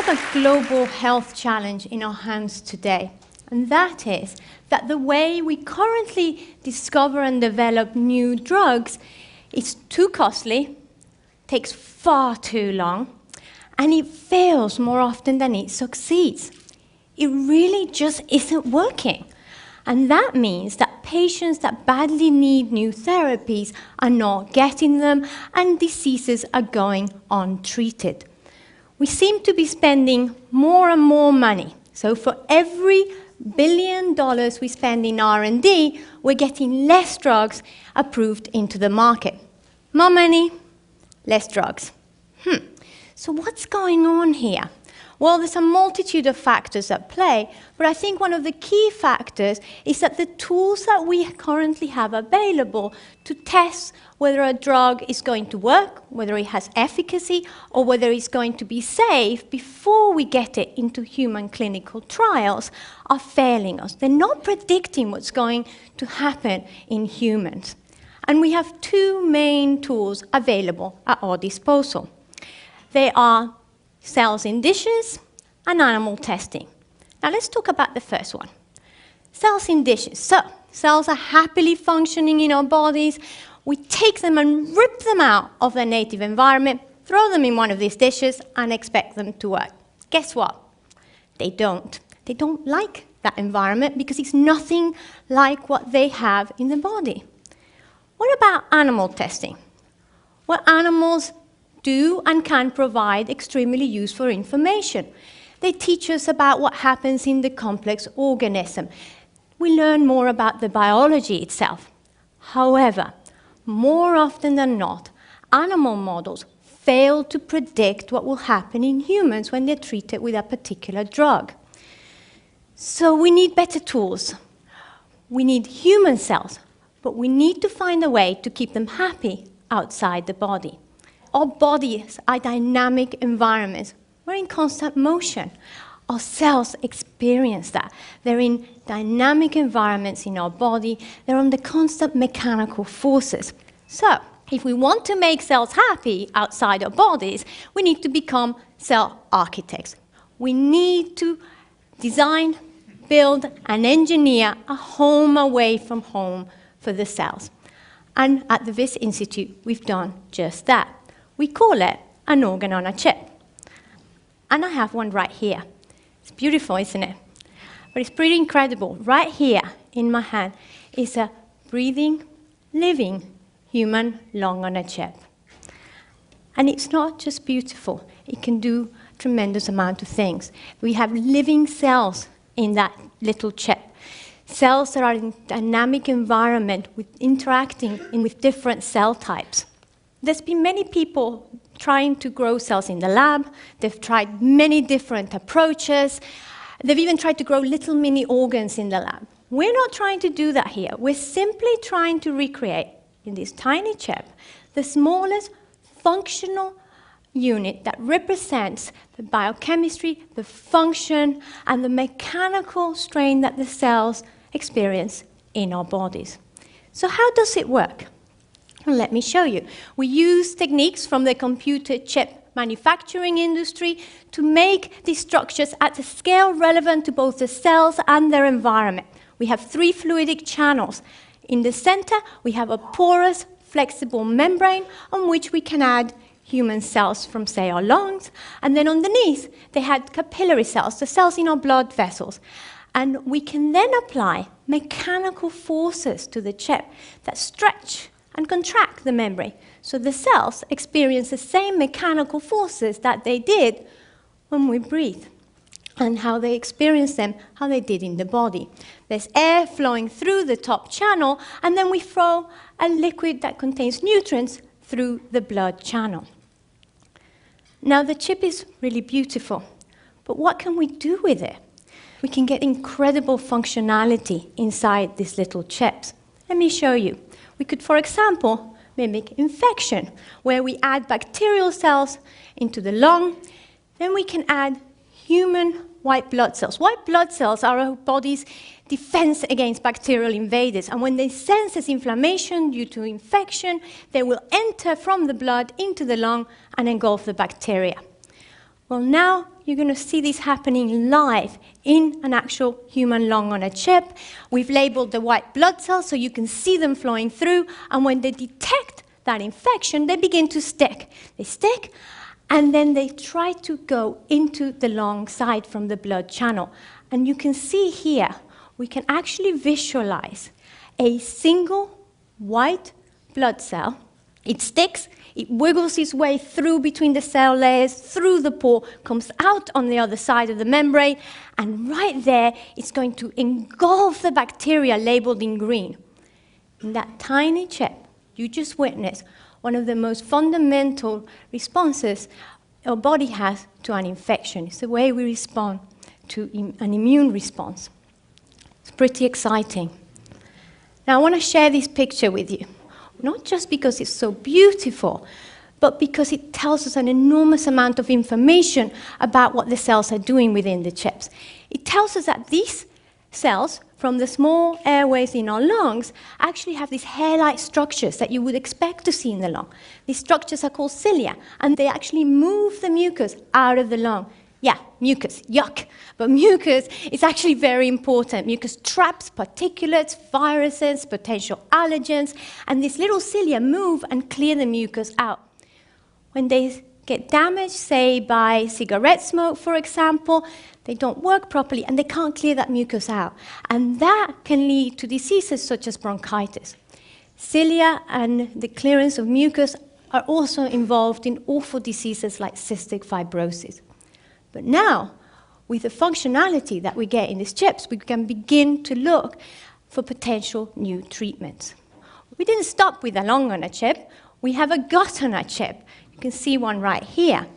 have a global health challenge in our hands today, and that is that the way we currently discover and develop new drugs is too costly, takes far too long, and it fails more often than it succeeds. It really just isn't working. And that means that patients that badly need new therapies are not getting them, and diseases are going untreated. We seem to be spending more and more money. So for every $1 billion we spend in R&D, we're getting less drugs approved into the market. More money, less drugs. So what's going on here? Well, there's a multitude of factors at play, but I think one of the key factors is that the tools that we currently have available to test whether a drug is going to work, whether it has efficacy, or whether it's going to be safe before we get it into human clinical trials are failing us. They're not predicting what's going to happen in humans. And we have two main tools available at our disposal. They are cells in dishes and animal testing. Now let's talk about the first one. Cells in dishes. So, cells are happily functioning in our bodies. We take them and rip them out of their native environment, throw them in one of these dishes, and expect them to work. Guess what? They don't. They don't like that environment because it's nothing like what they have in the body. What about animal testing? Well, animals do and can provide extremely useful information. They teach us about what happens in the complex organism. We learn more about the biology itself. However, more often than not, animal models fail to predict what will happen in humans when they're treated with a particular drug. So we need better tools. We need human cells, but we need to find a way to keep them happy outside the body. Our bodies are dynamic environments. We're in constant motion. Our cells experience that. They're in dynamic environments in our body. They're under constant mechanical forces. So, if we want to make cells happy outside our bodies, we need to become cell architects. We need to design, build, and engineer a home away from home for the cells. And at the Wyss Institute, we've done just that. We call it an organ on a chip. And I have one right here. It's beautiful, isn't it? But it's pretty incredible. Right here in my hand is a breathing, living human lung on a chip. And it's not just beautiful. It can do a tremendous amount of things. We have living cells in that little chip. Cells that are in dynamic environment with interacting with different cell types. There's been many people trying to grow cells in the lab. They've tried many different approaches. They've even tried to grow little mini organs in the lab. We're not trying to do that here. We're simply trying to recreate, in this tiny chip, the smallest functional unit that represents the biochemistry, the function, and the mechanical strain that the cells experience in our bodies. So how does it work? Well, let me show you. We use techniques from the computer chip manufacturing industry to make these structures at a scale relevant to both the cells and their environment. We have 3 fluidic channels. In the center, we have a porous, flexible membrane on which we can add human cells from, say, our lungs. And then underneath, they had capillary cells, the cells in our blood vessels. And we can then apply mechanical forces to the chip that stretch and contract the membrane. So the cells experience the same mechanical forces that they did when we breathe, and how they experience them, how they did in the body. There's air flowing through the top channel, and then we throw a liquid that contains nutrients through the blood channel. Now the chip is really beautiful, but what can we do with it? We can get incredible functionality inside these little chips. Let me show you. We could, for example, mimic infection, where we add bacterial cells into the lung. Then we can add human white blood cells. White blood cells are our body's defense against bacterial invaders. And when they sense this inflammation due to infection, they will enter from the blood into the lung and engulf the bacteria. Well, now you're going to see this happening live in an actual human lung on a chip. We've labeled the white blood cells so you can see them flowing through, and when they detect that infection, they begin to stick. They stick, and then they try to go into the lung side from the blood channel. And you can see here, we can actually visualize a single white blood cell. It sticks, it wiggles its way through between the cell layers, through the pore, comes out on the other side of the membrane, and right there, it's going to engulf the bacteria labeled in green. In that tiny chip, you just witnessed one of the most fundamental responses our body has to an infection. It's the way we respond to an immune response. It's pretty exciting. Now, I want to share this picture with you, not just because it's so beautiful, but because it tells us an enormous amount of information about what the cells are doing within the chips. It tells us that these cells from the small airways in our lungs actually have these hair-like structures that you would expect to see in the lung. These structures are called cilia, and they actually move the mucus out of the lung. Yeah, mucus, yuck. But mucus is actually very important. Mucus traps particulates, viruses, potential allergens, and these little cilia move and clear the mucus out. When they get damaged, say by cigarette smoke, for example, they don't work properly and they can't clear that mucus out. And that can lead to diseases such as bronchitis. Cilia and the clearance of mucus are also involved in awful diseases like cystic fibrosis. But now, with the functionality that we get in these chips, we can begin to look for potential new treatments. We didn't stop with a lung on a chip. We have a gut on a chip. You can see one right here.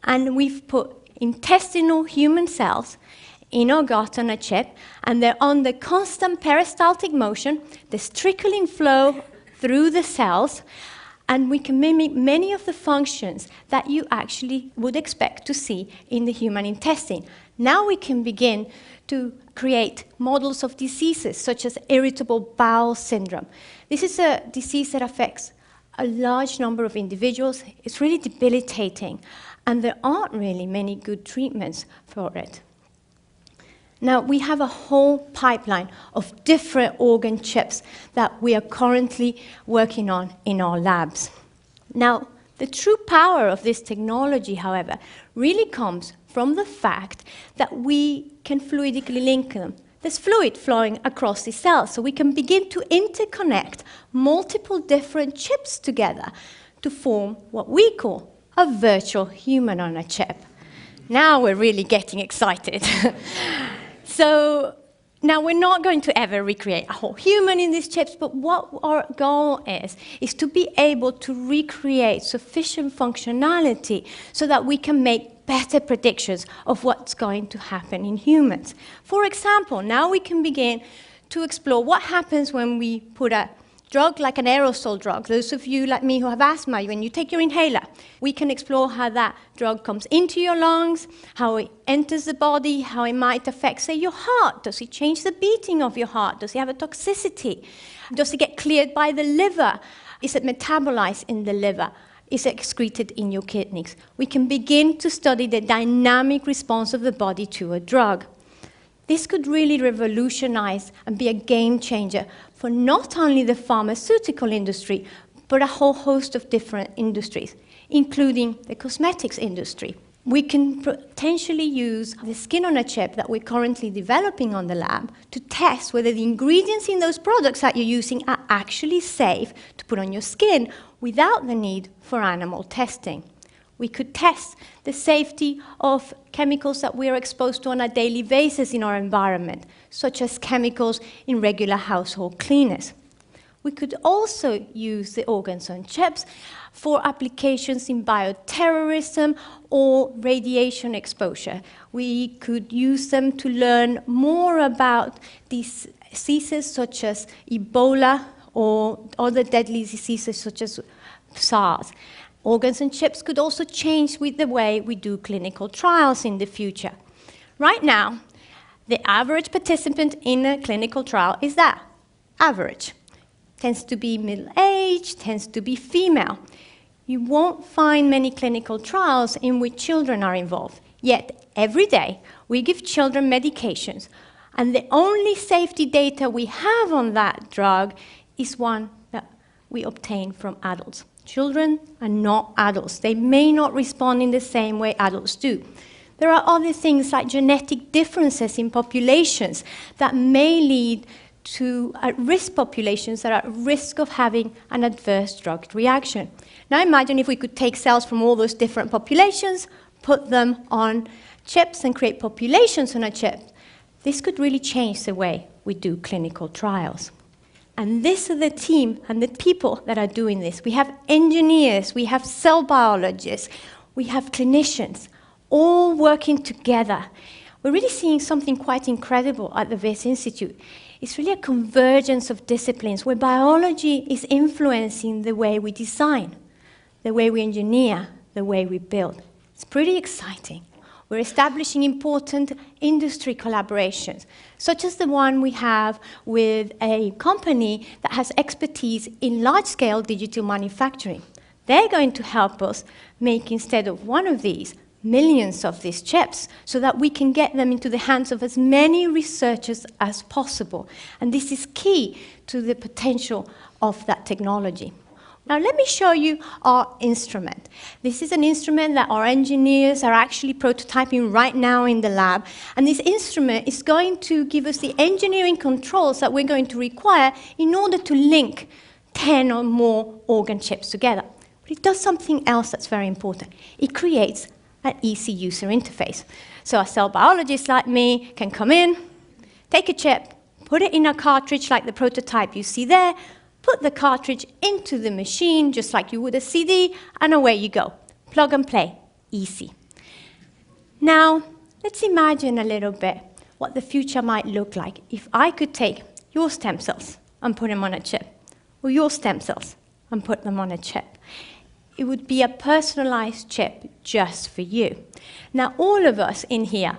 And we've put intestinal human cells in our gut on a chip, and they're on the constant peristaltic motion. There's trickling flow through the cells, and we can mimic many of the functions that you actually would expect to see in the human intestine. Now we can begin to create models of diseases such as irritable bowel syndrome. This is a disease that affects a large number of individuals. It's really debilitating, and there aren't really many good treatments for it. Now, we have a whole pipeline of different organ chips that we are currently working on in our labs. Now, the true power of this technology, however, really comes from the fact that we can fluidically link them. There's fluid flowing across the cells, so we can begin to interconnect multiple different chips together to form what we call a virtual human on a chip. Now we're really getting excited. So now we're not going to ever recreate a whole human in these chips, but what our goal is to be able to recreate sufficient functionality so that we can make better predictions of what's going to happen in humans. For example, now we can begin to explore what happens when we put a drug like an aerosol drug. Those of you like me who have asthma, when you take your inhaler, we can explore how that drug comes into your lungs, how it enters the body, how it might affect, say, your heart. Does it change the beating of your heart? Does it have a toxicity? Does it get cleared by the liver? Is it metabolized in the liver? Is it excreted in your kidneys? We can begin to study the dynamic response of the body to a drug. This could really revolutionize and be a game changer for not only the pharmaceutical industry, but a whole host of different industries, including the cosmetics industry. We can potentially use the skin on a chip that we're currently developing on the lab to test whether the ingredients in those products that you're using are actually safe to put on your skin without the need for animal testing. We could test the safety of chemicals that we are exposed to on a daily basis in our environment, such as chemicals in regular household cleaners. We could also use the organs on chips for applications in bioterrorism or radiation exposure. We could use them to learn more about diseases such as Ebola or other deadly diseases such as SARS. Organs and chips could also change with the way we do clinical trials in the future. Right now, the average participant in a clinical trial is that, average. Tends to be middle-aged, tends to be female. You won't find many clinical trials in which children are involved. Yet, every day, we give children medications, and the only safety data we have on that drug is one that we obtain from adults. Children are not adults. They may not respond in the same way adults do. There are other things like genetic differences in populations that may lead to at-risk populations that are at risk of having an adverse drug reaction. Now imagine if we could take cells from all those different populations, put them on chips and create populations on a chip. This could really change the way we do clinical trials. And this is the team and the people that are doing this. We have engineers, we have cell biologists, we have clinicians, all working together. We're really seeing something quite incredible at the Wyss Institute. It's really a convergence of disciplines where biology is influencing the way we design, the way we engineer, the way we build. It's pretty exciting. We're establishing important industry collaborations, such as the one we have with a company that has expertise in large-scale digital manufacturing. They're going to help us make, instead of one of these, millions of these chips, so that we can get them into the hands of as many researchers as possible. And this is key to the potential of that technology. Now let me show you our instrument. This is an instrument that our engineers are actually prototyping right now in the lab. And this instrument is going to give us the engineering controls that we're going to require in order to link 10 or more organ chips together. But it does something else that's very important. It creates an easy user interface. So a cell biologist like me can come in, take a chip, put it in a cartridge like the prototype you see there, put the cartridge into the machine just like you would a CD, and away you go. Plug and play, easy. Now, let's imagine a little bit what the future might look like if I could take your stem cells and put them on a chip, or your stem cells and put them on a chip. It would be a personalized chip just for you. Now, all of us in here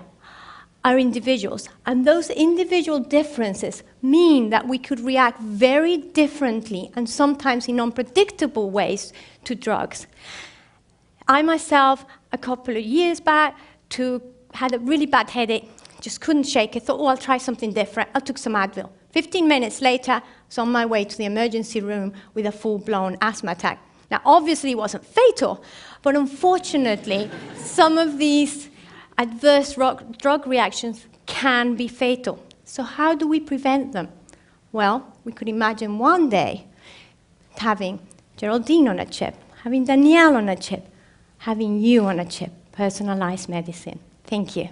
are individuals, and those individual differences mean that we could react very differently and sometimes in unpredictable ways to drugs. I myself, a couple of years back, had a really bad headache, just couldn't shake it, thought, oh, I'll try something different. I took some Advil. 15 minutes later, I was on my way to the emergency room with a full-blown asthma attack. Now, obviously, it wasn't fatal, but unfortunately, some of these adverse drug reactions can be fatal. So how do we prevent them? Well, we could imagine one day having Geraldine on a chip, having Danielle on a chip, having you on a chip, personalized medicine. Thank you.